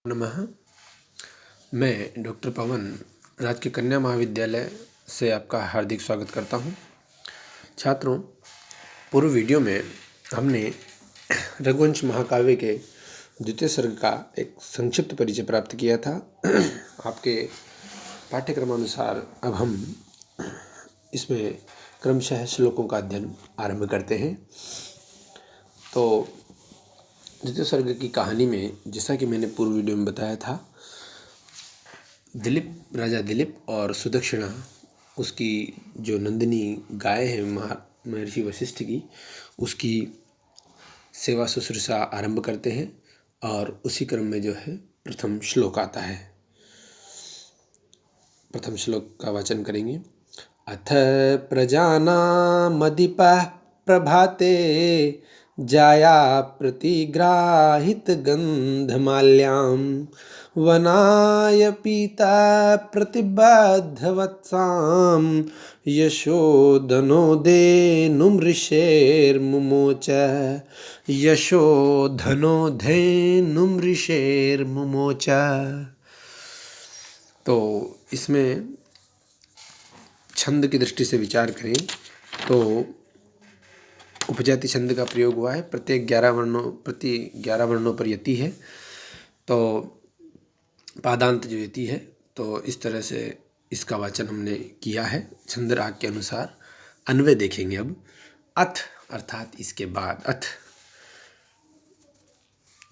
नमः। मैं डॉक्टर पवन राजकीय कन्या महाविद्यालय से आपका हार्दिक स्वागत करता हूं। छात्रों, पूर्व वीडियो में हमने रघुवंश महाकाव्य के द्वितीय सर्ग का एक संक्षिप्त परिचय प्राप्त किया था। आपके पाठ्यक्रमानुसार अब हम इसमें क्रमशः श्लोकों का अध्ययन आरंभ करते हैं। तो द्वितीय सर्ग की कहानी में, जैसा कि मैंने पूर्व वीडियो में बताया था, राजा दिलीप और सुदक्षिणा, उसकी जो नंदिनी गाय है महर्षि वशिष्ठ की, उसकी सेवा शुश्रूषा आरंभ करते हैं और उसी क्रम में जो है प्रथम श्लोक आता है। प्रथम श्लोक का वाचन करेंगे। अथ प्रजानामधिपः प्रभाते जाया प्रतिग्राहित गंधमाल्यां वनाय पीता प्रतिबद्धवत्सां यशोधनोधेनुमृषेर्मुमोच यशोधनोधेनुमृषेर्मुमोच। तो इसमें छंद की दृष्टि से विचार करें तो उपजाति छंद का प्रयोग हुआ है। प्रति 11 वर्णों पर यति है, तो पादांत जो यति है, तो इस तरह से इसका वाचन हमने किया है छंद राग के अनुसार। अन्वय देखेंगे अब। अथ अर्थात इसके बाद, अथ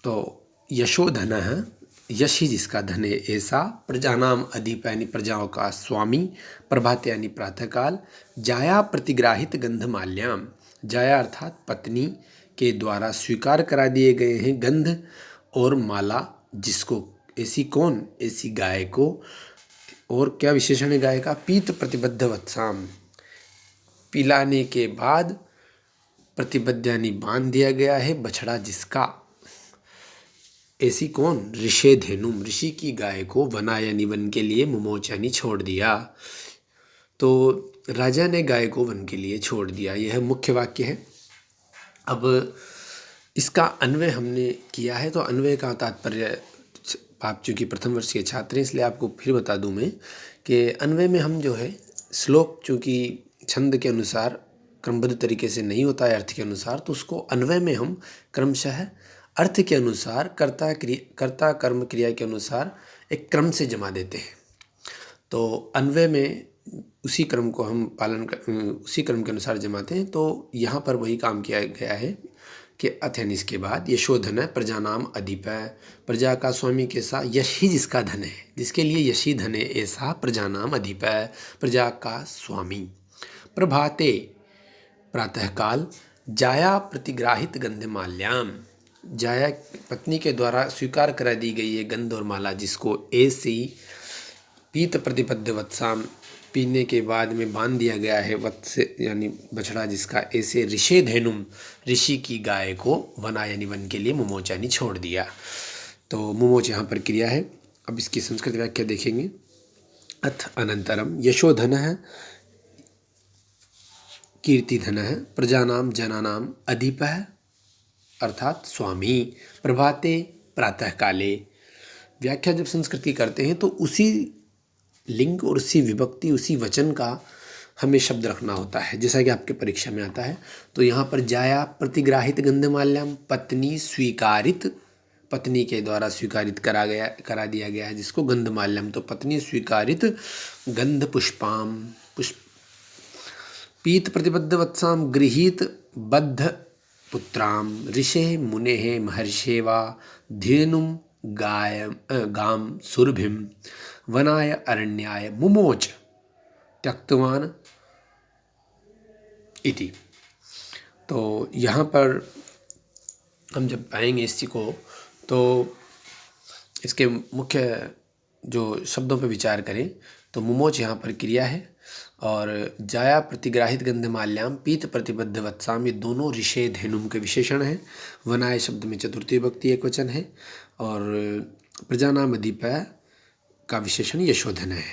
तो यशोधन है, यश ही जिसका धन है ऐसा, प्रजानाम अधिप यानी प्रजाओं का स्वामी, प्रभात यानी प्रातःकाल, जाया प्रतिग्राहित गंधमाल्याम, जाया अर्थात पत्नी के द्वारा स्वीकार करा दिए गए हैं गंध और माला, जिसको, ऐसी कौन, ऐसी गाय को। और क्या विशेषण है गाय का? पीत प्रतिबद्ध वत्साम, पिलाने के बाद प्रतिबद्ध यानी बांध दिया गया है बछड़ा जिसका। ऐसी कौन? ऋषे धेनुम, ऋषि की गाय को, वना यानी वन के लिए, मुमोच यानी छोड़ दिया। तो राजा ने गाय को वन के लिए छोड़ दिया, यह मुख्य वाक्य है। अब इसका अन्वय हमने किया है, तो अन्वय का तात्पर्य, आप चूँकि प्रथम वर्ष के छात्र हैं इसलिए आपको फिर बता दूं मैं कि अन्वय में हम जो है श्लोक चूँकि छंद के अनुसार क्रमबद्ध तरीके से नहीं होता है अर्थ के अनुसार, तो उसको अन्वय में हम क्रमशः अर्थ के अनुसार कर्ता कर्म क्रिया के अनुसार एक क्रम से जमा देते हैं। तो अन्वय में उसी क्रम को हम उसी क्रम के अनुसार जमाते हैं। तो यहाँ पर वही काम किया गया है कि अथ यानी इसके बाद, यशोधन है, प्रजा नाम अधिप है, प्रजा का स्वामी कैसा? यश ही जिसका धन है, जिसके लिए यशी धन है ऐसा, प्रजा नाम अधिप है, प्रजा का स्वामी। प्रभाते प्रातःकाल, जाया प्रतिग्राहित गंधमाल्याम, जाया पत्नी के द्वारा स्वीकार करा दी गई है गंध और माला, जिसको ऐसी, पीत प्रतिबद्ध वत्साम, पीने के बाद में बांध दिया गया है, वत्स यानी बछड़ा जिसका, ऐसे ऋषे धेनुम, ऋषि की गाय को, वना यानी वन के लिए, मुमोच यानी छोड़ दिया। तो मुमोच यहाँ पर क्रिया है। अब इसकी संस्कृत व्याख्या देखेंगे। अथ अनंतरम, यशोधन है, कीर्तिधन है, प्रजानाम जनानाम अधिप है अर्थात स्वामी, प्रभाते प्रातःकाले। व्याख्या जब संस्कृत की करते हैं तो उसी लिंग और उसी विभक्ति, उसी वचन का हमें शब्द रखना होता है, जैसा कि आपके परीक्षा में आता है। तो यहाँ पर जाया प्रतिग्राहित गंधमाल्याम, पत्नी स्वीकारित, पत्नी के द्वारा स्वीकारित करा दिया गया है जिसको गंधमाल्याम, तो पत्नी स्वीकारित गंध पुष्पाम, पुष्प, पीत प्रतिबद्ध वत्साम, गृहीत बद्ध पुत्राम, ऋषे मुने महर्षेवा धेनुम गाम सुरभिम, वनाय अरण्याय मुमोच त्यक्तवान इति। तो यहाँ पर हम जब पाएंगे इसी को, तो इसके मुख्य जो शब्दों पर विचार करें तो मुमोच यहाँ पर क्रिया है, और जाया प्रतिग्राहित गंधमाल्याम, पीत प्रतिबद्ध वत्साम, ये दोनों ऋषे धेनुम के विशेषण हैं। वनाय शब्द में चतुर्थी विभक्ति एक वचन है, और प्रजानाम अधिप का विशेषण यशोधन है।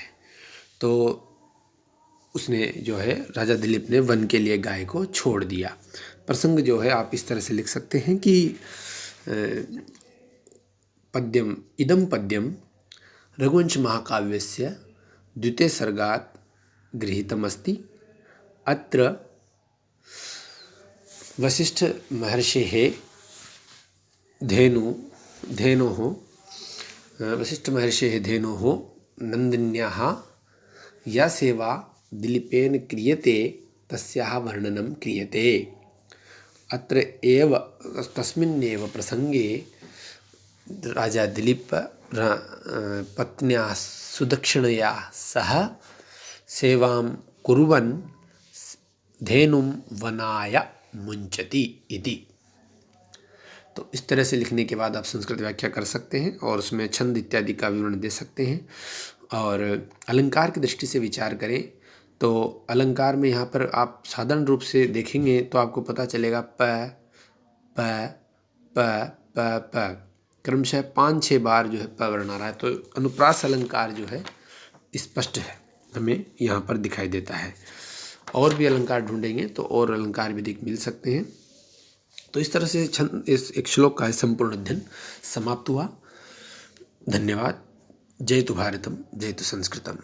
तो उसने जो है, राजा दिलीप ने वन के लिए गाय को छोड़ दिया। प्रसंग जो है आप इस तरह से लिख सकते हैं कि पद्यम इदं पद्यम रघुवंश महाकाव्यस्य द्वितीय सर्गात् गृहीतमस्ति। अत्र वसिष्ठ महर्षेः धेनोः नन्दिन्याः या सेवा दिलीपेन क्रियते तस्याः वर्णनं क्रियते। अत्र एव तस्मिन्नेव प्रसङ्गे राजा दिलीप पत्न्या सुदक्षिणया सह सेवां कुर्वन् धेनुं वनाय मुञ्चति इति। तो इस तरह से लिखने के बाद आप संस्कृत व्याख्या कर सकते हैं और उसमें छंद इत्यादि का विवरण दे सकते हैं। और अलंकार की दृष्टि से विचार करें तो अलंकार में यहाँ पर आप साधारण रूप से देखेंगे तो आपको पता चलेगा प प प प प क्रमशः 5-6 बार जो है प वर्ण आ रहा है। तो अनुप्रास अलंकार जो है स्पष्ट है, हमें यहाँ पर दिखाई देता है। और भी अलंकार ढूंढेंगे तो और अलंकार भी मिल सकते हैं। तो इस तरह से इस एक श्लोक का संपूर्ण अध्ययन समाप्त हुआ। धन्यवाद। जय तु भारतम, जय तु संस्कृतम।